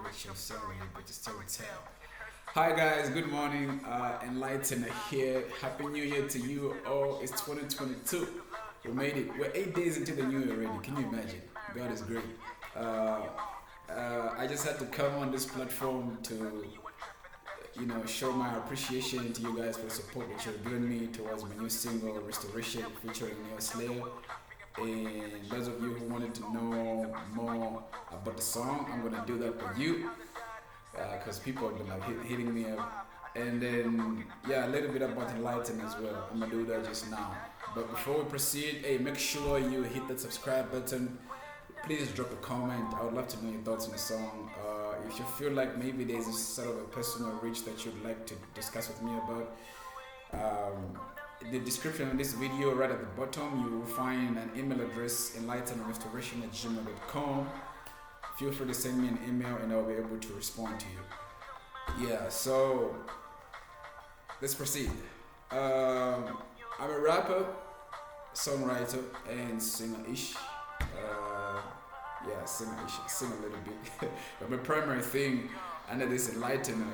what you're selling, but you still tell. Hi guys, good morning. Enlightener here. Happy New Year to you all. It's 2022. We made it. We're 8 days into the new year already. Can you imagine? God is great. Uh, I just had to come on this platform to, show my appreciation to you guys for the support that you're giving me towards my new single, Restoration, featuring Neo Slayer. And those of you who wanted to know more about the song, I'm gonna do that for you because people have been like hitting me up. And then yeah, a little bit about Enlighten as well. I'm gonna do that just now. But before we proceed, hey, make sure you hit that subscribe button. Please drop a comment. I would love to know your thoughts on the song. If you feel like maybe there's a sort of a personal reach that you'd like to discuss with me about, in the description of this video, right at the bottom, you will find an email address, enlightenerrestoration@gmail.com. Feel free to send me an email and I'll be able to respond to you. Yeah, so let's proceed. I'm a rapper, songwriter, and singer-ish. Singer-ish, sing a little bit. But my primary thing under this Enlightener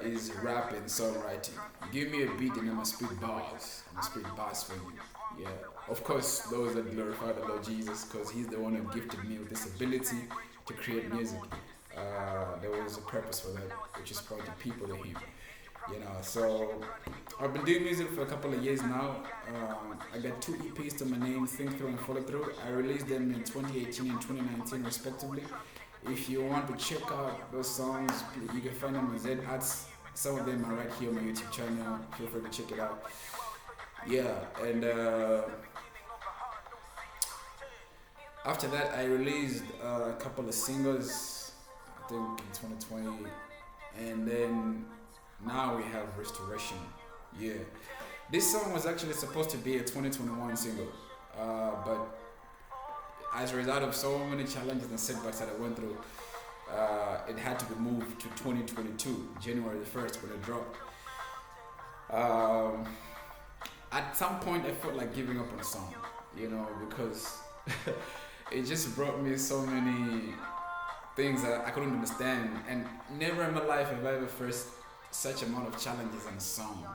is rap and songwriting. Give me a beat and I'm gonna spit bars. I'm gonna spit bars for you. Yeah, of course, those that glorify the Lord Jesus, because He's the one who gifted me with this ability to create music. There was a purpose for that, which is pointing people to Him. So I've been doing music for a couple of years now. I got 2 EPs to my name, Think Through and Follow Through. I released them in 2018 and 2019 respectively. If you want to check out those songs, you can find them on Z Arts. Some of them are right here on my YouTube channel. Feel free to check it out. Yeah, and after that, I released a couple of singles, I think in 2020, and then now we have Restoration. Yeah, this song was actually supposed to be a 2021 single, but as a result of so many challenges and setbacks that I went through, it had to be moved to 2022, January the 1st when it dropped. At some point I felt like giving up on the song, because it just brought me so many things that I couldn't understand, and never in my life have I ever faced such amount of challenges on a song.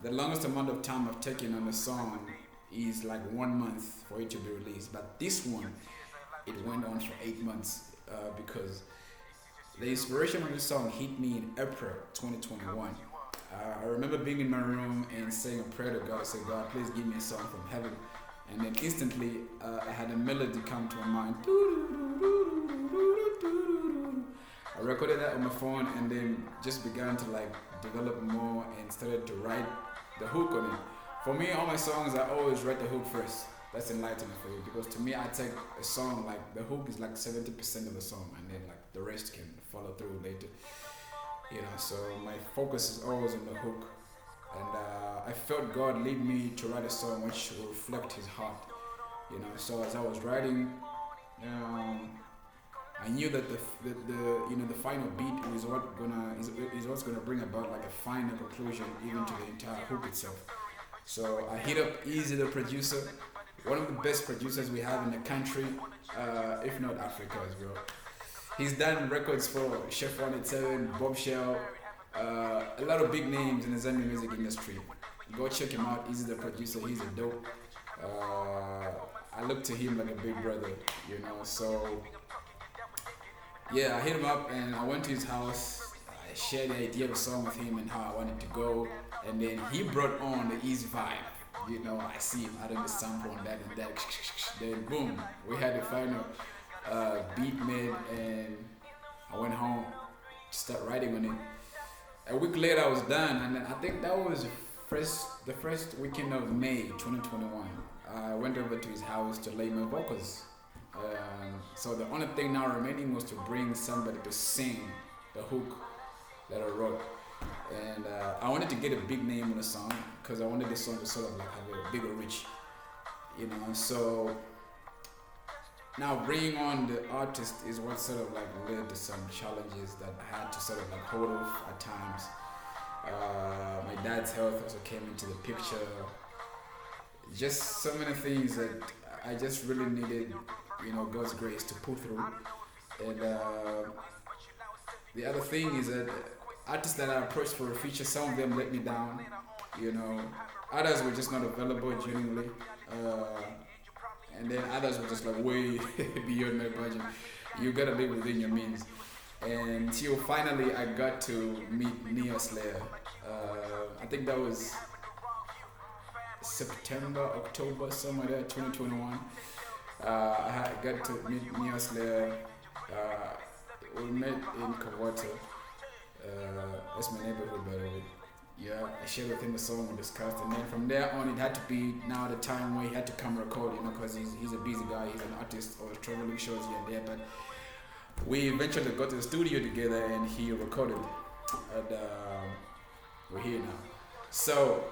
The longest amount of time I've taken on a song is like 1 month for it to be released, but this one, it went on for 8 months because the inspiration of this song hit me in April 2021. I remember being in my room and saying a prayer to God. I said, God, please give me a song from heaven. And then instantly I had a melody come to my mind. I recorded that on my phone and then just began to develop more and started to write the hook on it. For me, all my songs, I always write the hook first. That's enlightening for you, because to me, I take a song, the hook is 70% of the song, and then the rest can follow through later. So my focus is always on the hook, and I felt God lead me to write a song which will reflect His heart. So as I was writing, I knew that the final beat is what's gonna bring about a final conclusion even to the entire hook itself. So I hit up Easy, the producer, one of the best producers we have in the country, if not Africa as well. He's done records for Chef 187, Bob Shell, a lot of big names in the Zambian music industry. Go check him out. Easy, the producer. He's a dope. I look to him like a big brother, So yeah, I hit him up and I went to his house. I shared the idea of a song with him and how I wanted to go, and then he brought on the easy vibe. I see him adding the sample and that and that. Then boom, we had the final beat made, and I went home to start writing on it. A week later, I was done, and then I think that was the first weekend of May 2021. I went over to his house to lay my vocals. So the only thing now remaining was to bring somebody to sing the hook that I wrote. And I wanted to get a big name on the song because I wanted the song to sort of have a bigger reach, So now bringing on the artist is what sort of led to some challenges that I had to sort of hold off at times. My dad's health also came into the picture. Just so many things that I just really needed, God's grace to pull through. And the other thing is that artists that I approached for a feature, some of them let me down. You know, others were just not available genuinely. Uh, and then others were just like way beyond my budget. You gotta live within your means. And till finally I got to meet Neo Slayer. I think that was September, October, somewhere there, 2021. Got to meet Neo Slayer. We met in Kawata. That's my neighborhood, by the way. Yeah, I shared with him a song we discussed, and then from there on, it had to be now the time where he had to come record, because he's a busy guy, he's an artist, or traveling shows here and there. But we eventually got to the studio together, and he recorded, and we're here now. So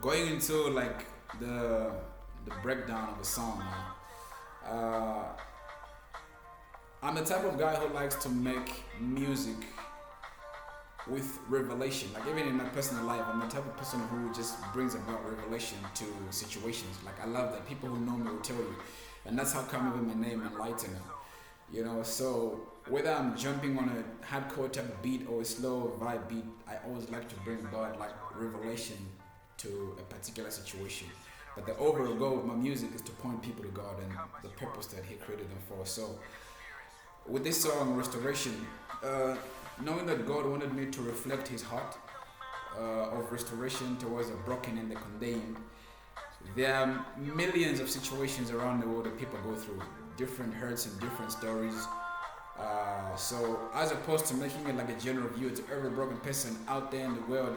going into like the breakdown of the song now. I'm the type of guy who likes to make music with revelation. Like even in my personal life, I'm the type of person who just brings about revelation to situations. Like I love that. People who know me will tell you. And that's how come even my name Enlightener. So whether I'm jumping on a hardcore type of beat or a slow vibe beat, I always like to bring about like revelation to a particular situation. But the overall goal of my music is to point people to God and the purpose that He created them for. So with this song, Restoration, knowing that God wanted me to reflect His heart of restoration towards the broken and the condemned, there are millions of situations around the world that people go through, different hurts and different stories. So as opposed to making it like a general view to every broken person out there in the world,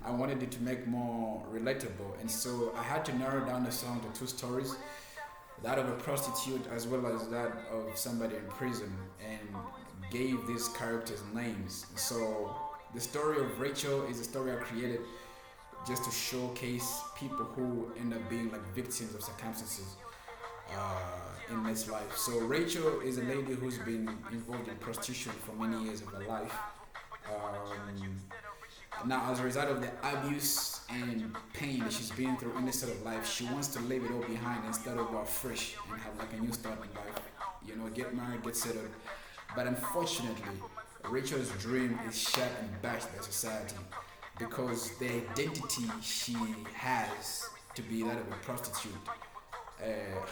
I wanted it to make more relatable. And so I had to narrow down the song to two stories, that of a prostitute as well as that of somebody in prison, and gave these characters names. So the story of Rachel is a story I created just to showcase people who end up being like victims of circumstances in this life. So Rachel is a lady who's been involved in prostitution for many years of her life. Now, as a result of the abuse and pain that she's been through in this sort of life, she wants to leave it all behind and start over fresh and have like a new start in life. Get married, get settled. But unfortunately, Rachel's dream is shattered and bashed by society because the identity she has to be that of a prostitute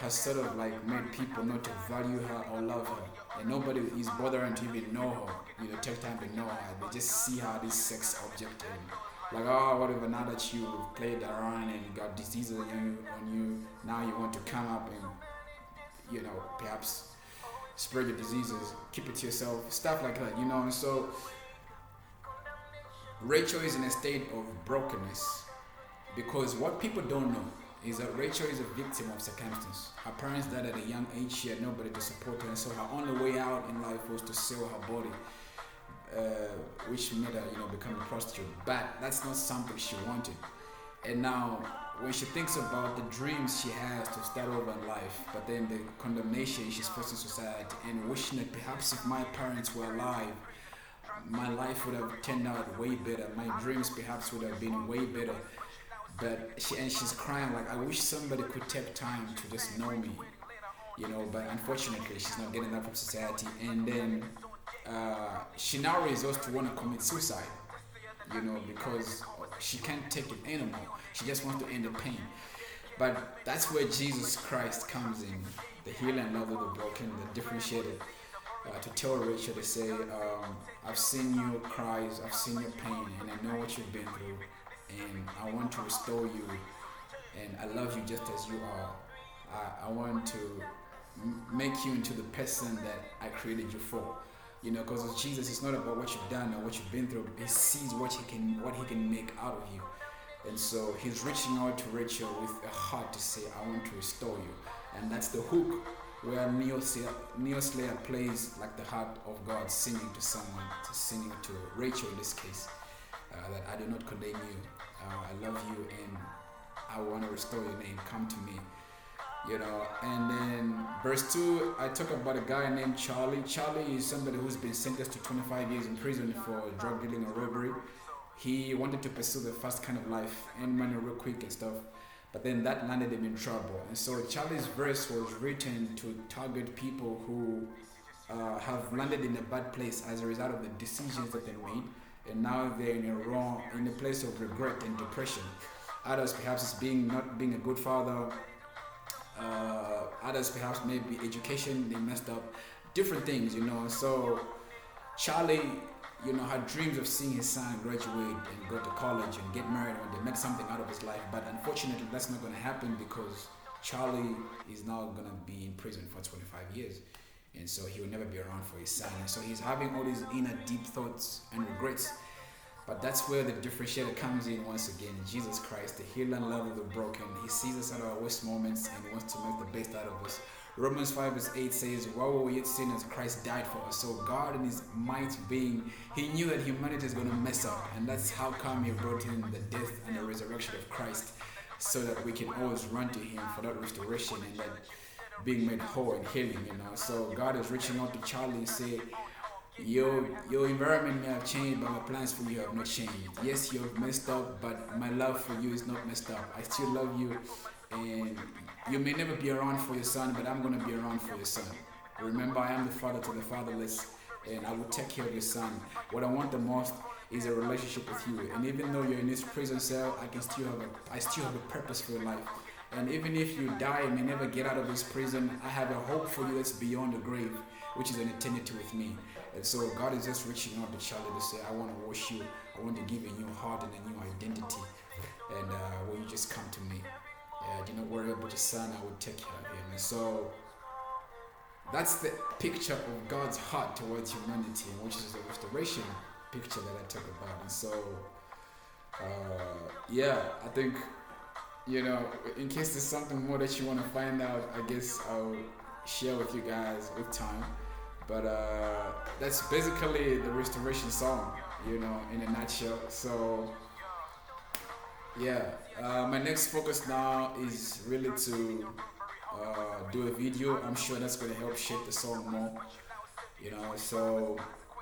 has sort of like made people not to value her or love her, and nobody is bothering to even know her, take time to know her. They just see her this sex object and like, oh, whatever, now that you've played around and you got diseases on you, now you want to come up and perhaps spread your diseases, keep it to yourself, stuff like that, and so Rachel is in a state of brokenness because what people don't know is that Rachel is a victim of circumstance. Her parents died at a young age, she had nobody to support her, and so her only way out in life was to sell her body, which made her, become a prostitute. But that's not something she wanted. And now, when she thinks about the dreams she has to start over in life, but then the condemnation she's facing society, and wishing that perhaps if my parents were alive, my life would have turned out way better. My dreams perhaps would have been way better. But she's crying like, I wish somebody could take time to just know me, but unfortunately she's not getting that from society. And then she now resorts to want to commit suicide, because she can't take it anymore. She just wants to end the pain. But that's where Jesus Christ comes in, the healing love of the broken, the differentiated, to tell Rachel to say, I've seen your cries, I've seen your pain, and I know what you've been through. And I want to restore you, and I love you just as you are. I want to make you into the person that I created you for. Because with Jesus, it's not about what you've done or what you've been through. He sees what he can make out of you, and so he's reaching out to Rachel with a heart to say, I want to restore you. And that's the hook where Neo Slayer plays like the heart of God, singing to someone, singing to Rachel in this case. That I do not condemn you. I love you and I want to restore your name. Come to me. And then verse 2, I talk about a guy named Charlie. Charlie is somebody who's been sentenced to 25 years in prison for drug dealing or robbery. He wanted to pursue the fast kind of life and money real quick and stuff. but then that landed him in trouble. And so Charlie's verse was written to target people who have landed in a bad place as a result of the decisions that they made, and now they're in a place of regret and depression. Others perhaps it's not being a good father. Others perhaps maybe education, they messed up, different things, So Charlie, had dreams of seeing his son graduate and go to college and get married and they make something out of his life. But unfortunately, that's not going to happen because Charlie is now going to be in prison for 25 years. And so he will never be around for his son. And so he's having all these inner deep thoughts and regrets. But that's where the differentiator comes in once again. Jesus Christ, the healer and lover of the broken. He sees us at our worst moments and he wants to make the best out of us. Romans 5:8 says, while we were yet sinners, Christ died for us. So God in his might being, he knew that humanity is going to mess up. And that's how come he brought in the death and the resurrection of Christ, so that we can always run to him for that restoration and that being made whole and healing, So God is reaching out to Charlie and say, your environment may have changed, but my plans for you have not changed. Yes, you have messed up, but my love for you is not messed up. I still love you, and you may never be around for your son, but I'm going to be around for your son. Remember, I am the father to the fatherless, and I will take care of your son. What I want the most is a relationship with you. And even though you're in this prison cell, I still have a purpose for your life. And even if you die and may never get out of this prison, I have a hope for you that's beyond the grave, which is an eternity with me. And so God is just reaching out to Charlie to say, I want to wash you. I want to give you a new heart and a new identity. And will you just come to me? Do not worry about your son. I will take care of him. And so that's the picture of God's heart towards humanity, which is the restoration picture that I talk about. And so, I think, in case there's something more that you want to find out, I guess I'll share with you guys with time. But that's basically the restoration song, in a nutshell. So, my next focus now is really to do a video. I'm sure that's going to help shape the song more, So,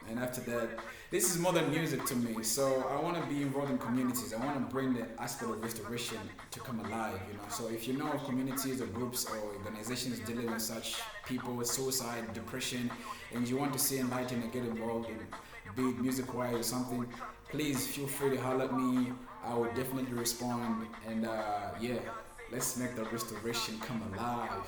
and after that, this is more than music to me. So I want to be involved in communities. I want to bring the aspect of restoration to come alive, So if you know of communities or groups or organizations dealing with such people with suicide, depression, and you want to see Enlightener get involved in, be it music-wise or something, please feel free to holler at me. I will definitely respond. And let's make the restoration come alive,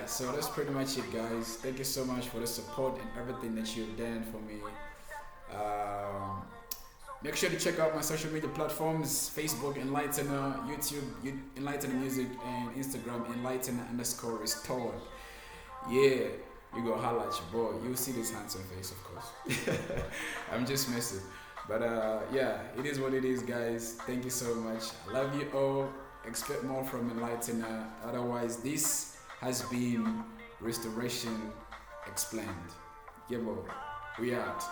so that's pretty much it, guys. Thank you so much for the support and everything that you've done for me. Make sure to check out my social media platforms: Facebook Enlightener, YouTube Enlightener Music, and Instagram Enlightener_restored. You go holla at your boy. You'll see this handsome face, of course. I'm just messing. But it is what it is, guys. Thank you so much. I love you all. Expect more from Enlightener. Otherwise, this has been Restoration Explained. Yeah, boy. We out.